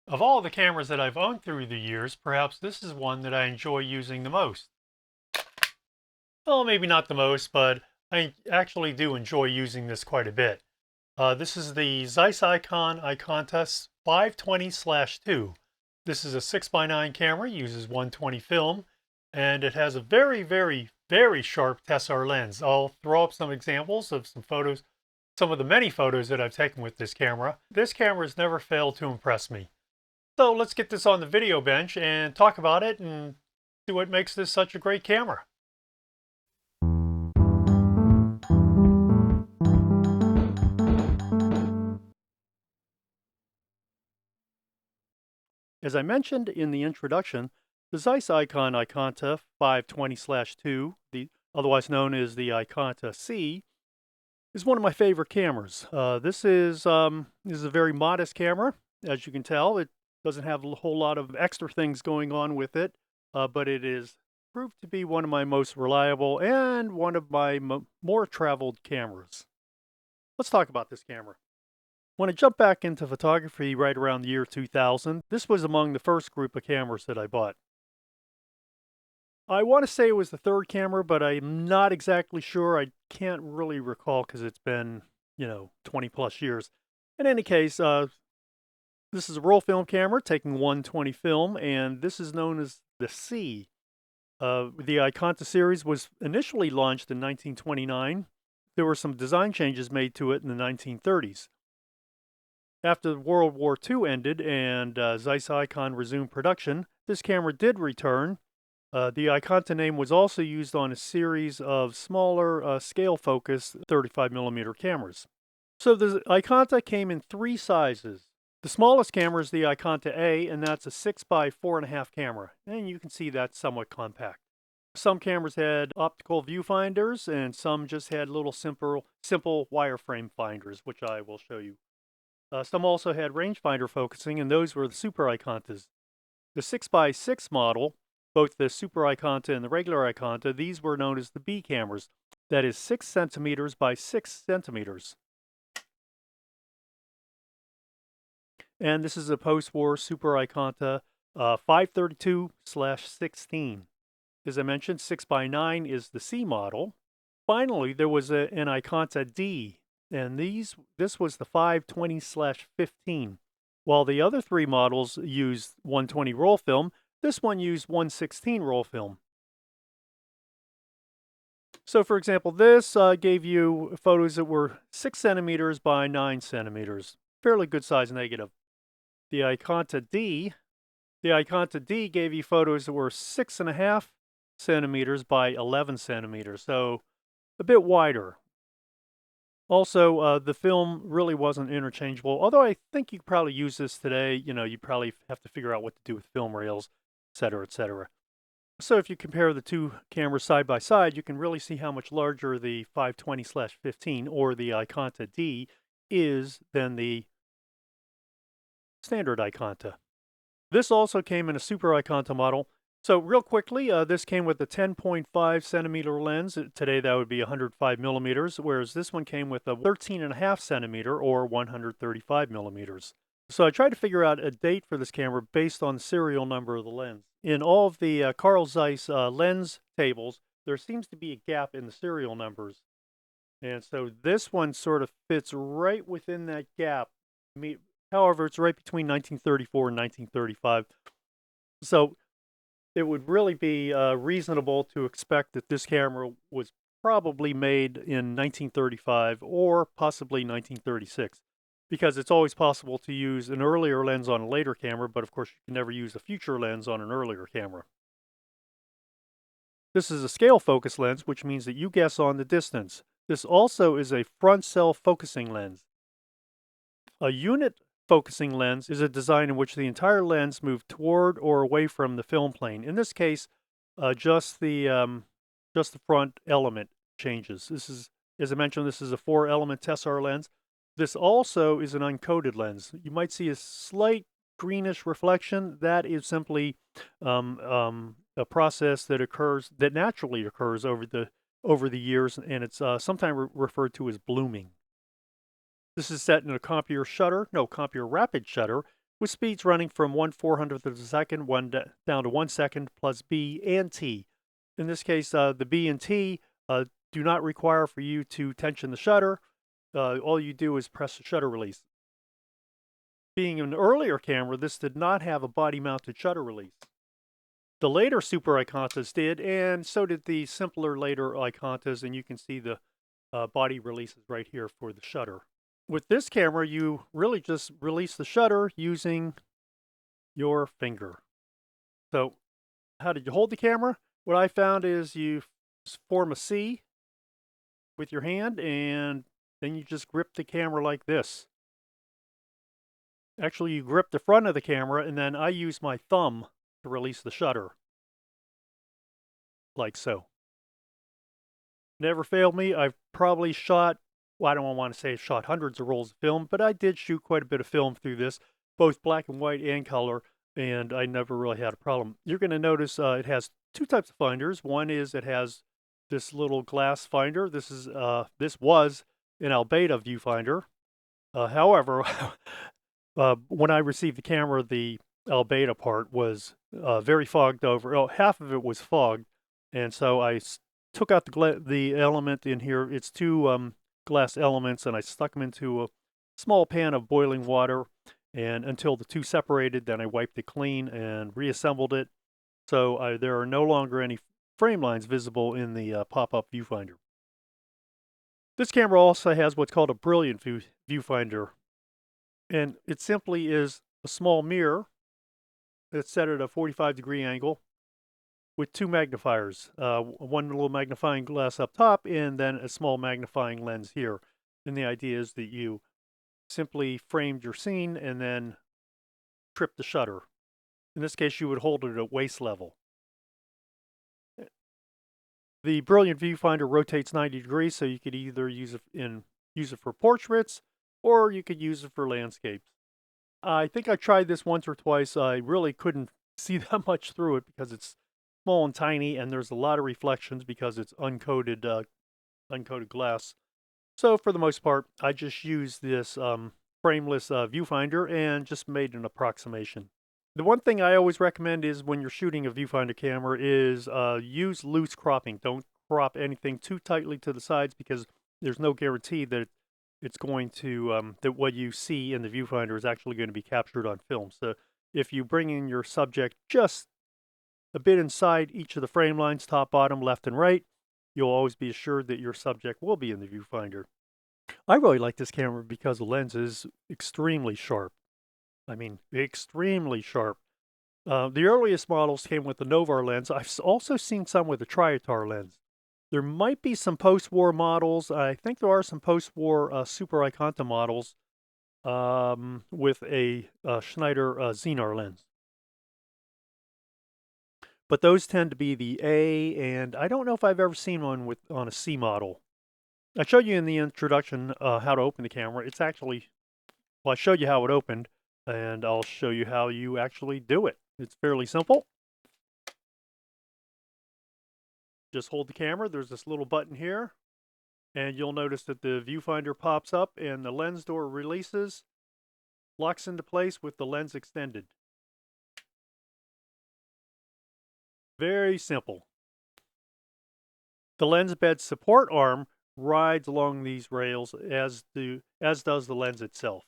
Of all the cameras that I've owned through the years, perhaps this is one that I enjoy using the most. Well, maybe not the most, but I actually do enjoy using this quite a bit. This is the Zeiss Ikon Ikonta 520/2. This is a 6x9 camera, uses 120 film, and it has a very, very, very sharp Tessar lens. I'll throw up some examples of some photos, some of the many photos that I've taken with this camera. This camera has never failed to impress me. So let's get this on the video bench and talk about it and see what makes this such a great camera. As I mentioned in the introduction, the Zeiss Ikon Ikonta 520/2, otherwise known as the Ikonta C, is one of my favorite cameras. This is a very modest camera, as you can tell. It doesn't have a whole lot of extra things going on with it, but it is proved to be one of my most reliable and one of my more traveled cameras. Let's talk about this camera. When I jumped back into photography right around the year 2000, this was among the first group of cameras that I bought. I want to say it was the third camera, but I'm not exactly sure. I can't really recall because it's been, 20 plus years. In any case, this is a roll film camera taking 120 film, and this is known as the C. The Ikonta series was initially launched in 1929. There were some design changes made to it in the 1930s. After World War II ended and Zeiss Ikon resumed production, this camera did return. The Ikonta name was also used on a series of smaller scale-focused 35mm cameras. So the Ikonta came in three sizes. The smallest camera is the Ikonta A, and that's a 6 by 4.5 camera, and you can see that's somewhat compact. Some cameras had optical viewfinders, and some just had little simple wireframe finders, which I will show you. Some also had rangefinder focusing, and those were the Super Ikontas. The 6x6 model, both the Super Ikonta and the regular Ikonta, these were known as the B cameras. That is 6 centimeters by 6 centimeters. And this is a post-war Super Ikonta 532/16. As I mentioned, 6x9 is the C model. Finally, there was an Ikonta D, and this was the 520/15. While the other three models used 120 roll film, this one used 116 roll film. So for example, this gave you photos that were 6 centimeters by 9 centimeters. Fairly good size negative. The Ikonta D gave you photos that were 6.5 centimeters by 11 centimeters, so a bit wider. Also, the film really wasn't interchangeable, although I think you could probably use this today. You probably have to figure out what to do with film rails, etc., etc. So if you compare the two cameras side by side, you can really see how much larger the 520/15 or the Ikonta D is than the standard Ikonta. This also came in a Super Ikonta model. So real quickly, this came with a 10.5 centimeter lens. Today that would be 105 millimeters, whereas this one came with a 13.5 centimeter or 135 millimeters. So I tried to figure out a date for this camera based on the serial number of the lens. In all of the Carl Zeiss lens tables, there seems to be a gap in the serial numbers. And so this one sort of fits right within that gap. However, it's right between 1934 and 1935. So it would really be reasonable to expect that this camera was probably made in 1935 or possibly 1936, because it's always possible to use an earlier lens on a later camera, but of course you can never use a future lens on an earlier camera. This is a scale focus lens, which means that you guess on the distance. This also is a front self-focusing lens. A unit focusing lens is a design in which the entire lens moves toward or away from the film plane. In this case, just the front element changes. This is, as I mentioned, this is a 4-element Tessar lens. This also is an uncoated lens. You might see a slight greenish reflection. That is simply a process that naturally occurs over the years, and it's sometimes referred to as blooming. This is set in a computer rapid shutter, with speeds running from 1/400th of a second down to 1 second, plus B and T. In this case, the B and T do not require for you to tension the shutter. All you do is press the shutter release. Being an earlier camera, this did not have a body-mounted shutter release. The later Super Ikontas did, and so did the simpler later Ikontas, and you can see the body releases right here for the shutter. With this camera, you really just release the shutter using your finger. So how did you hold the camera? What I found is you form a C with your hand, and then you just grip the camera like this. Actually, you grip the front of the camera, and then I use my thumb to release the shutter, like so. Never failed me. I've probably shot, well, I don't want to say I've shot hundreds of rolls of film, but I did shoot quite a bit of film through this, both black and white and color, and I never really had a problem. You're going to notice it has two types of finders. One is it has this little glass finder. This was an Albedo viewfinder. However, when I received the camera, the Albedo part was very fogged over. Oh, half of it was fogged, and so I took out the element in here. It's two glass elements, and I stuck them into a small pan of boiling water, and until the two separated, then I wiped it clean and reassembled it. So there are no longer any frame lines visible in the pop-up viewfinder. This camera also has what's called a brilliant viewfinder, and it simply is a small mirror that's set at a 45-degree angle with two magnifiers, one little magnifying glass up top and then a small magnifying lens here. And the idea is that you simply framed your scene and then trip the shutter. In this case, you would hold it at waist level. The brilliant viewfinder rotates 90 degrees, so you could either use it for portraits, or you could use it for landscapes. I think I tried this once or twice. I really couldn't see that much through it because it's small and tiny, and there's a lot of reflections because it's uncoated glass. So for the most part, I just used this frameless viewfinder and just made an approximation. The one thing I always recommend is when you're shooting a viewfinder camera is use loose cropping. Don't crop anything too tightly to the sides because there's no guarantee that it's going to, that what you see in the viewfinder is actually going to be captured on film. So if you bring in your subject just a bit inside each of the frame lines, top, bottom, left, and right, you'll always be assured that your subject will be in the viewfinder. I really like this camera because the lens is extremely sharp. I mean, extremely sharp. The earliest models came with the Novar lens. I've also seen some with a Triatar lens. There might be some post-war models. I think there are some post-war Super Ikonta models with a Schneider Xenar lens. But those tend to be the A, and I don't know if I've ever seen one on a C model. I showed you in the introduction how to open the camera. It's actually, well, I showed you how it opened, and I'll show you how you actually do it. It's fairly simple. Just hold the camera. There's this little button here, and you'll notice that the viewfinder pops up and the lens door releases, locks into place with the lens extended. Very simple. The lens bed support arm rides along these rails as does the lens itself.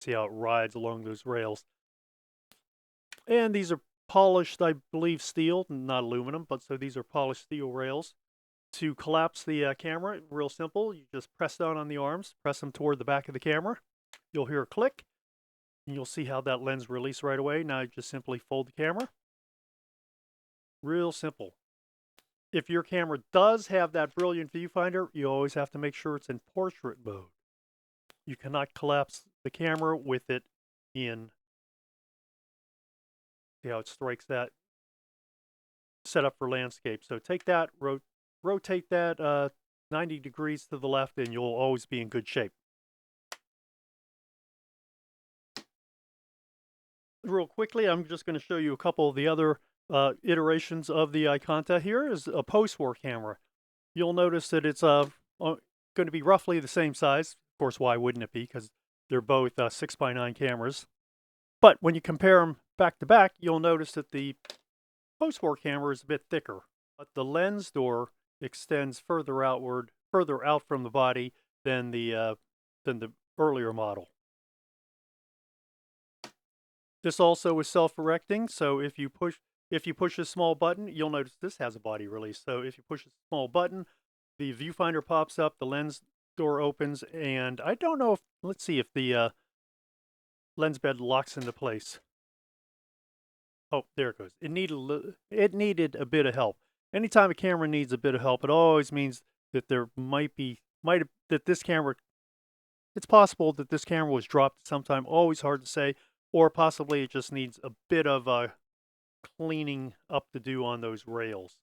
See how it rides along those rails. And these are polished, I believe, steel, not aluminum, but so these are polished steel rails. To collapse the camera, real simple. You just press down on the arms, press them toward the back of the camera. You'll hear a click, and you'll see how that lens releases right away. Now you just simply fold the camera. Real simple. If your camera does have that brilliant viewfinder, you always have to make sure it's in portrait mode. You cannot collapse the camera with it in. See how it strikes that? Set up for landscape. So take that, rotate that 90 degrees to the left, and you'll always be in good shape. Real quickly, I'm just going to show you a couple of the other iterations of the Ikonta. Here is a post-war camera. You'll notice that it's going to be roughly the same size. Of course, why wouldn't it be? Because They're both 6x9 cameras. But when you compare them back to back, you'll notice that the post-war camera is a bit thicker. But the lens door extends further outward, further out from the body than the earlier model. This also is self-erecting, so if you push a small button, you'll notice this has a body release. So if you push a small button, the viewfinder pops up, the lens door opens, and I don't know if, let's see if the lens bed locks into place. Oh, there it goes. It needed a bit of help. Anytime a camera needs a bit of help, it always means that there that this camera, it's possible that this camera was dropped sometime, always hard to say, or possibly it just needs a bit of cleaning up to do on those rails.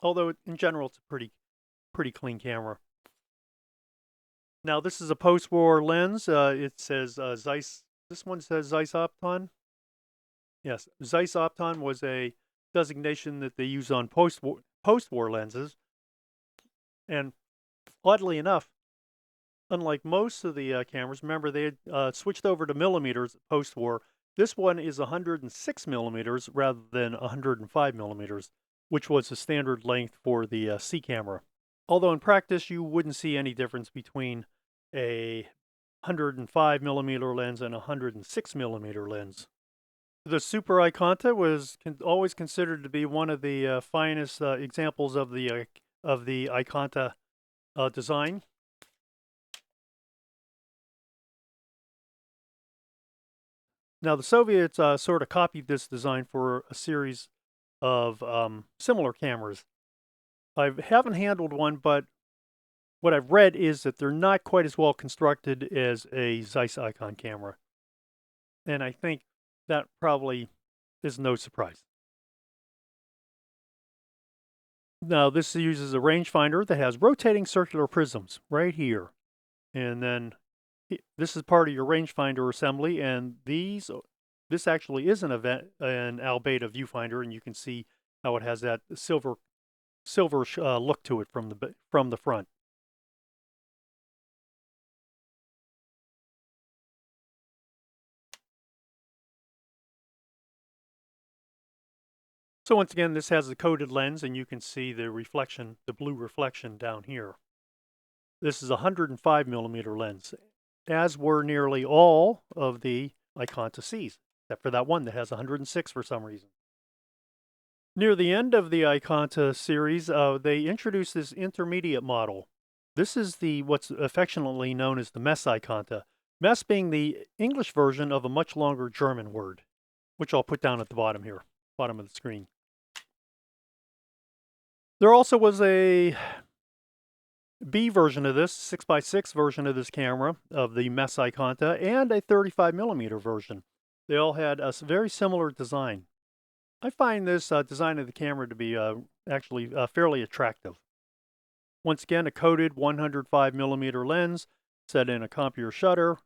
Although in general, it's a pretty clean camera. Now this is a post-war lens. It says Zeiss. This one says Zeiss Opton. Yes, Zeiss Opton was a designation that they use on post-war lenses. And oddly enough, unlike most of the cameras, remember they had switched over to millimeters post-war. This one is 106 millimeters rather than 105 millimeters, which was the standard length for the C camera. Although in practice, you wouldn't see any difference between a 105 millimeter lens and a 106 millimeter lens. The Super Ikonta was always considered to be one of the finest examples of the Ikonta design. Now the Soviets sort of copied this design for a series of similar cameras. I haven't handled one, but what I've read is that they're not quite as well constructed as a Zeiss Ikon camera. And I think that probably is no surprise. Now, this uses a rangefinder that has rotating circular prisms right here. And then this is part of your rangefinder assembly. And this actually is an Albedo viewfinder, and you can see how it has that silverish look to it from the front. So once again, this has a coated lens, and you can see the reflection, the blue reflection down here. This is a 105 millimeter lens, as were nearly all of the Ikonta Cs, except for that one that has 106 for some reason. Near the end of the Ikonta series, they introduced this intermediate model. This is what's affectionately known as the Mess Ikonta. Mess being the English version of a much longer German word, which I'll put down at the bottom here, bottom of the screen. There also was a B version of this, 6x6 version of this camera, of the Mess Ikonta, and a 35 millimeter version. They all had a very similar design. I find this design of the camera to be actually fairly attractive. Once again, a coated 105 millimeter lens set in a computer shutter.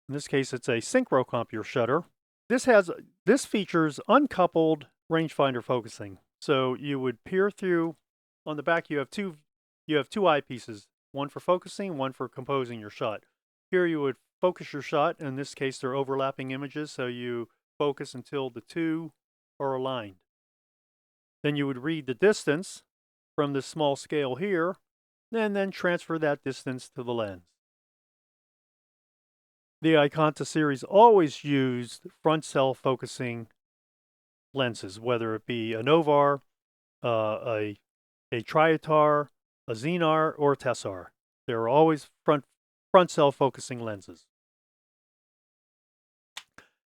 In this case, it's a synchro computer shutter. This features uncoupled rangefinder focusing. So you would peer through. On the back, you have two eyepieces, one for focusing, one for composing your shot. Here you would focus your shot. In this case, they're overlapping images, so you focus until the two are aligned. Then you would read the distance from this small scale here, and then transfer that distance to the lens. The Ikonta series always used front self-focusing lenses, whether it be a Novar, a Triatar, a Xenar, or a Tessar. They're always front self-focusing lenses.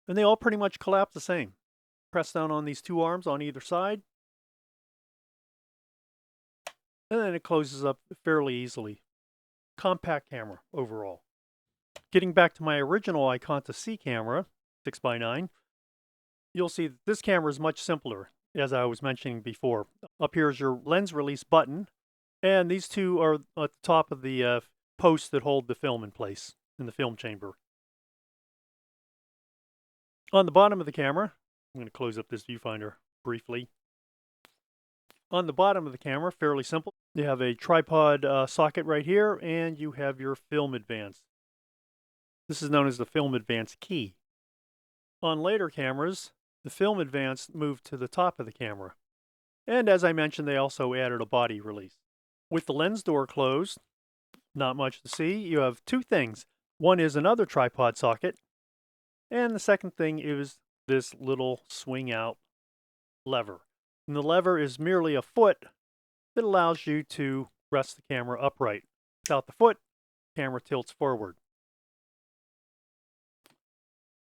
And they all pretty much collapse the same. Press down on these two arms on either side, and then it closes up fairly easily. Compact camera overall. Getting back to my original Ikonta C camera, 6x9, you'll see that this camera is much simpler, as I was mentioning before. Up here is your lens release button, and these two are at the top of the posts that hold the film in place in the film chamber. On the bottom of the camera, I'm going to close up this viewfinder briefly. On the bottom of the camera, fairly simple. You have a tripod socket right here, and you have your film advance. This is known as the film advance key. On later cameras, the film advance moved to the top of the camera. And as I mentioned, they also added a body release. With the lens door closed, not much to see. You have two things. One is another tripod socket, and the second thing is this little swing out lever. And the lever is merely a foot that allows you to rest the camera upright. Without the foot, the camera tilts forward.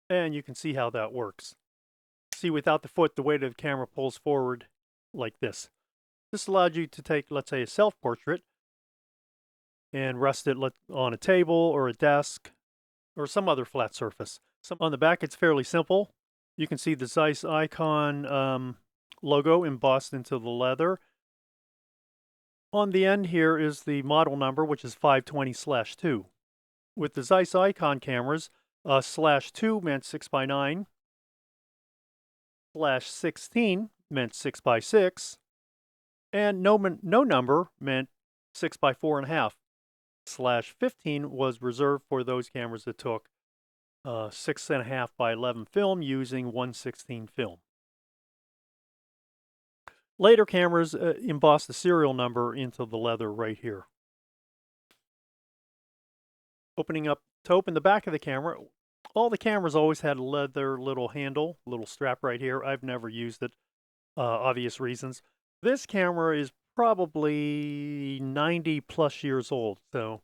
And you can see how that works. See, without the foot, the weight of the camera pulls forward like this. This allowed you to take, let's say, a self-portrait and rest it on a table or a desk or some other flat surface. On the back, it's fairly simple. You can see the Zeiss Ikon logo embossed into the leather. On the end here is the model number, which is 520/2. With the Zeiss Ikon cameras, /2 meant 6x9, /16 meant 6x6, and no number meant 6x4.5. /15 was reserved for those cameras that took 6.5x11 film using 1/16 film. Later cameras embossed the serial number into the leather right here. To open the back of the camera, all the cameras always had a leather little handle, little strap right here. I've never used it, obvious reasons. This camera is probably 90 plus years old, so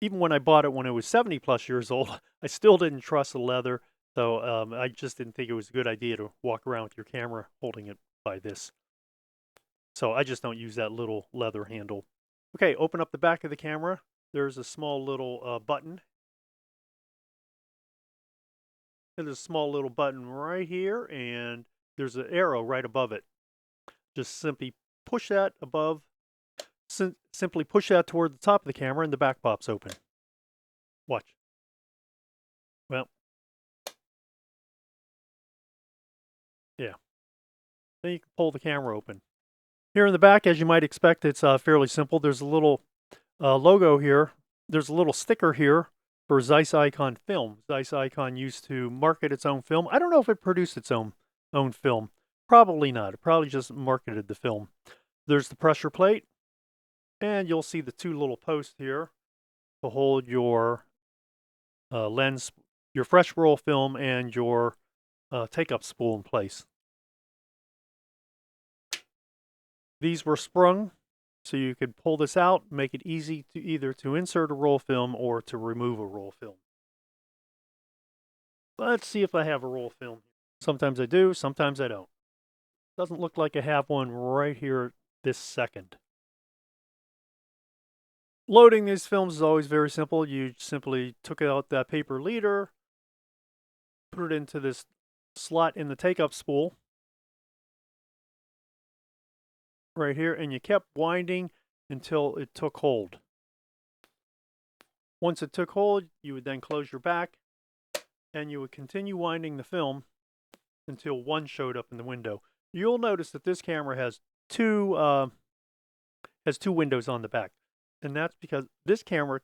even when I bought it when it was 70 plus years old, I still didn't trust the leather, so I just didn't think it was a good idea to walk around with your camera holding it by this. So I just don't use that little leather handle. Okay, open up the back of the camera. There's a small little button. There's a small little button right here, and there's an arrow right above it. Just simply push that above. Simply push that toward the top of the camera, and the back pops open. Watch. Well, yeah. Then you can pull the camera open. Here in the back, as you might expect, it's fairly simple. There's a little logo here. There's a little sticker here for Zeiss Ikon film. Zeiss Ikon used to market its own film. I don't know if it produced its own film. Probably not. It probably just marketed the film. There's the pressure plate, and you'll see the two little posts here to hold your lens, your fresh roll film, and your take-up spool in place. These were sprung, so you could pull this out, make it easy to either to insert a roll film or to remove a roll film. Let's see if I have a roll film. Sometimes I do, sometimes I don't. Doesn't look like I have one right here this second. Loading these films is always very simple. You simply took out that paper leader, put it into this slot in the take-up spool right here, and you kept winding until it took hold. Once it took hold, you would then close your back, and you would continue winding the film until one showed up in the window. You'll notice that this camera has two windows on the back, and that's because this camera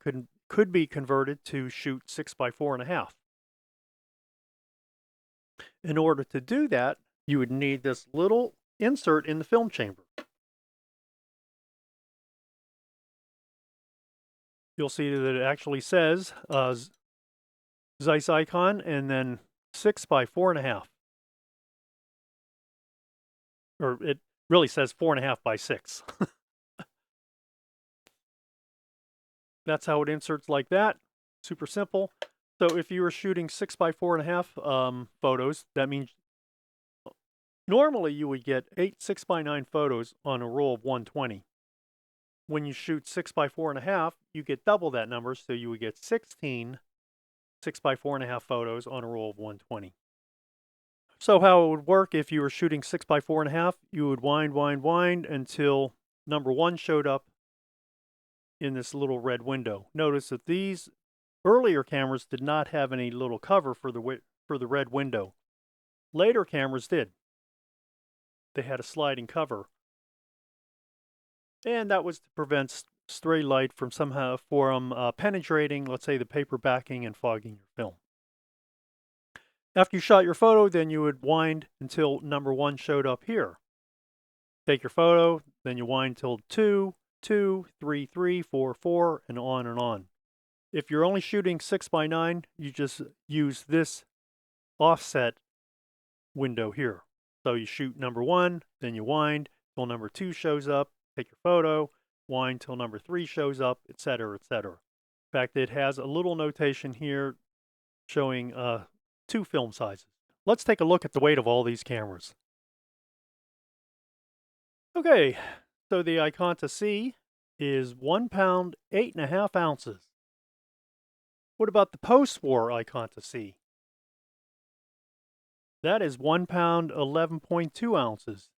could be converted to shoot 6x4.5. In order to do that, you would need this little insert in the film chamber. You'll see that it actually says Zeiss Ikon and then 6x4.5. Or it really says 4.5x6. That's how it inserts like that. Super simple. So if you were shooting 6x4.5 photos, that means normally you would get 8 6x9 photos on a roll of 120. When you shoot 6x4.5, you get double that number, so you would get 16 6x4.5 photos on a roll of 120. So how it would work if you were shooting 6x4.5, you would wind until number one showed up in this little red window. Notice that these earlier cameras did not have any little cover for the red window. Later cameras did. They had a sliding cover. And that was to prevent stray light from penetrating, let's say, the paper backing and fogging your film. After you shot your photo, then you would wind until number 1 showed up here. Take your photo, then you wind till 2, 2, 3, 3, 4, 4, and on and on. If you're only shooting 6x9, you just use this offset window here. So you shoot number 1, then you wind till number 2 shows up, take your photo, wind till number 3 shows up, etc., etc. In fact, it has a little notation here showing 2 film sizes. Let's take a look at the weight of all these cameras. Okay, so the Ikonta C is 1 pound, 8.5 ounces. What about the post-war Ikonta C? That is 1 pound, 11.2 ounces.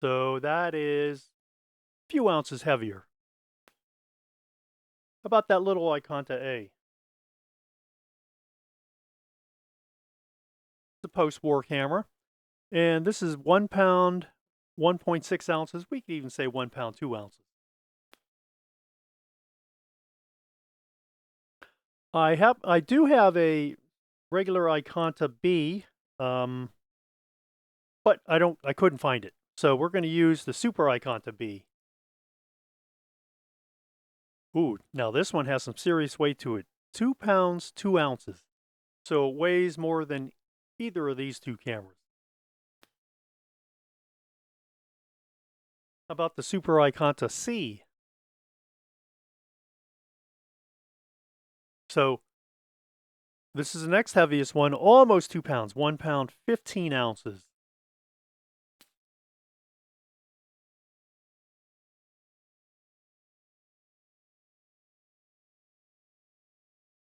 So that is a few ounces heavier. How about that little Ikonta A? It's a post-war camera. And this is 1 pound, 1.6 ounces. We could even say 1 pound, 2 ounces. I do have a regular Ikonta B, but I couldn't find it. So we're going to use the Super Ikonta B. Ooh, now this one has some serious weight to it. 2 pounds, 2 ounces. So it weighs more than either of these 2 cameras. How about the Super Ikonta C? So this is the next heaviest one, almost 2 pounds, 1 pound, 15 ounces.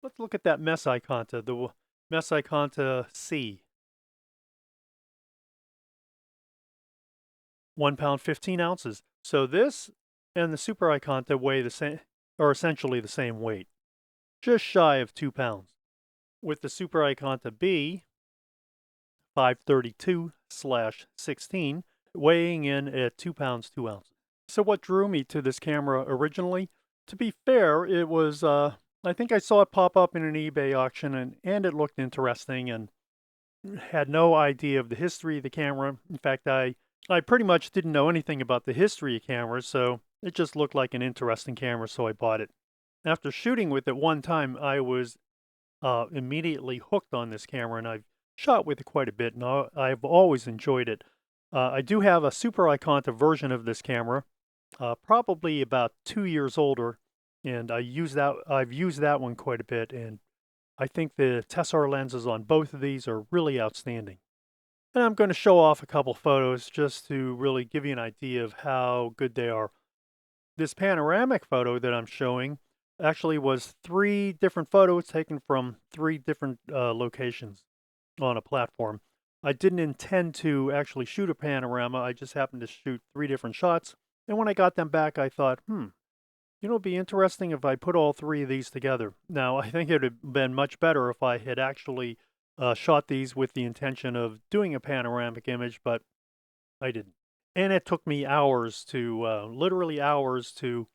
Let's look at that Mess Ikonta, the Mess Ikonta C. 1 pound, 15 ounces. So this and the Super Ikonta weigh the same, are essentially the same weight, just shy of 2 pounds. With the Super Ikonta B, 532/16, weighing in at 2 pounds, 2 ounces. So what drew me to this camera originally? To be fair, it was, I think I saw it pop up in an eBay auction and it looked interesting and had no idea of the history of the camera. In fact, I pretty much didn't know anything about the history of cameras, so it just looked like an interesting camera, so I bought it. After shooting with it one time, I was immediately hooked on this camera, and I've shot with it quite a bit, and I've always enjoyed it. I do have a Super Ikonta version of this camera, probably about 2 years older, and I've used that one quite a bit, and I think the Tessar lenses on both of these are really outstanding. And I'm going to show off a couple photos just to really give you an idea of how good they are. This panoramic photo that I'm showing actually was 3 different photos taken from 3 different locations on a platform. I didn't intend to actually shoot a panorama. I just happened to shoot 3 different shots. And when I got them back, I thought, it'd be interesting if I put all 3 of these together. Now, I think it would have been much better if I had actually shot these with the intention of doing a panoramic image, but I didn't. And it took me hours literally hours to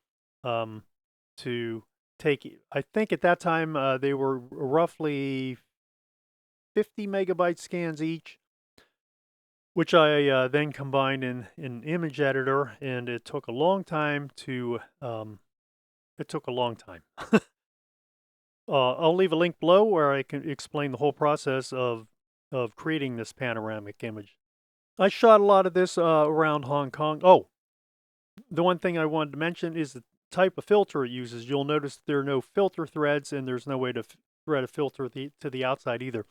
take. I think at that time they were roughly 50 megabyte scans each, which I then combined in an image editor, and it took a long time to. It took a long time. I'll leave a link below where I can explain the whole process of creating this panoramic image. I shot a lot of this around Hong Kong. Oh, the one thing I wanted to mention is the type of filter it uses. You'll notice there are no filter threads, and there's no way to thread a filter to the outside either.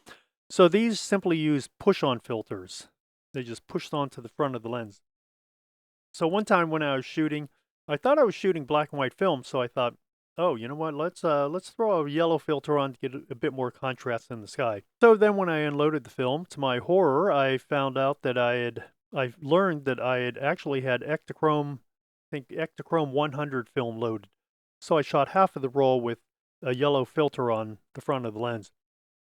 So these simply use push-on filters. They just pushed onto the front of the lens. So one time when I was shooting, I thought I was shooting black and white film, so I thought, oh, you know what, let's throw a yellow filter on to get a bit more contrast in the sky. So then when I unloaded the film, to my horror, I found out that I learned that I had actually had Ektachrome 100 film loaded. So I shot half of the roll with a yellow filter on the front of the lens,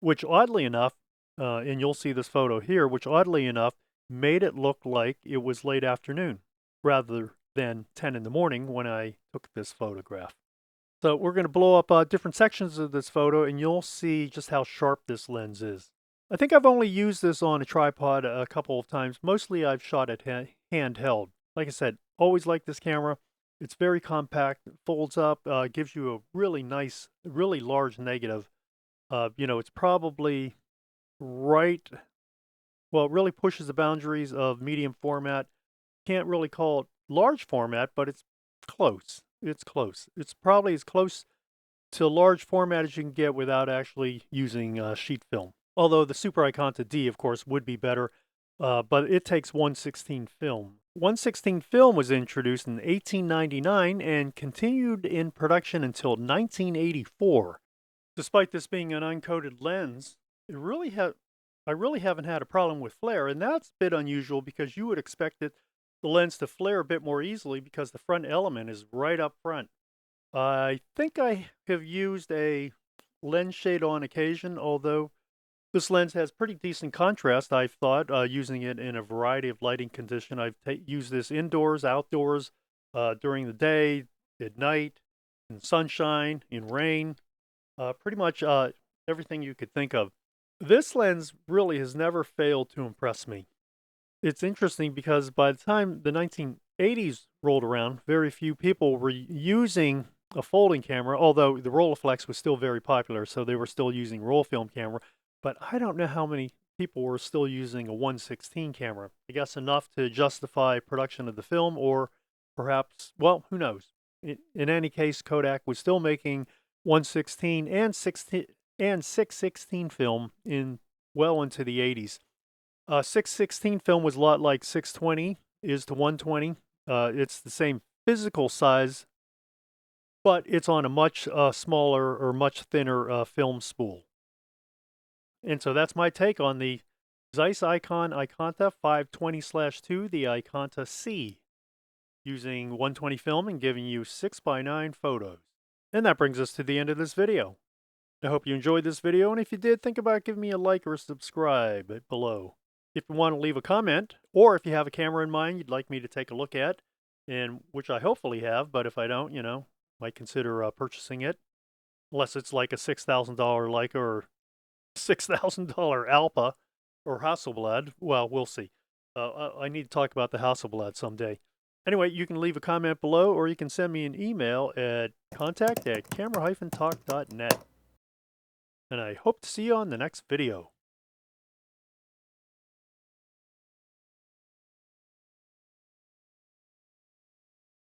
which oddly enough, and you'll see this photo here, which oddly enough made it look like it was late afternoon rather than 10 in the morning when I took this photograph. So we're going to blow up different sections of this photo and you'll see just how sharp this lens is. I think I've only used this on a tripod a couple of times. Mostly I've shot it handheld. Like I said, always like this camera. It's very compact, folds up, gives you a really nice, really large negative. It's probably right, well, it really pushes the boundaries of medium format. Can't really call it large format, but it's close. It's close. It's probably as close to large format as you can get without actually using sheet film. Although the Super Ikonta D, of course, would be better, but it takes 1/16 film. 1/16 film was introduced in 1899 and continued in production until 1984. Despite this being an uncoated lens, I really haven't had a problem with flare, and that's a bit unusual because you would expect the lens to flare a bit more easily because the front element is right up front. I think I have used a lens shade on occasion, although this lens has pretty decent contrast, I've thought, using it in a variety of lighting conditions. I've used this indoors, outdoors, during the day, at night, in sunshine, in rain, pretty much everything you could think of. This lens really has never failed to impress me. It's interesting because by the time the 1980s rolled around, very few people were using a folding camera, although the Rolleiflex was still very popular, so they were still using roll film camera. But I don't know how many people were still using a 1/16 camera. I guess enough to justify production of the film, or perhaps, well, who knows? In any case, Kodak was still making 1/16 and 6/16 film well into the 80s. 6/16 film was a lot like 620 is to 120. It's the same physical size, but it's on a much smaller or much thinner film spool. And so that's my take on the Zeiss Ikon Ikonta 520/2, the Ikonta C, using 120 film and giving you 6x9 photos. And that brings us to the end of this video. I hope you enjoyed this video, and if you did, think about giving me a like or a subscribe below. If you want to leave a comment, or if you have a camera in mind you'd like me to take a look at, and which I hopefully have, but if I don't, might consider purchasing it, unless it's like a $6,000 Leica or $6,000 Alpa or Hasselblad. Well, we'll see. I need to talk about the Hasselblad someday. Anyway, you can leave a comment below, or you can send me an email at contact@camera-talk.net. And I hope to see you on the next video.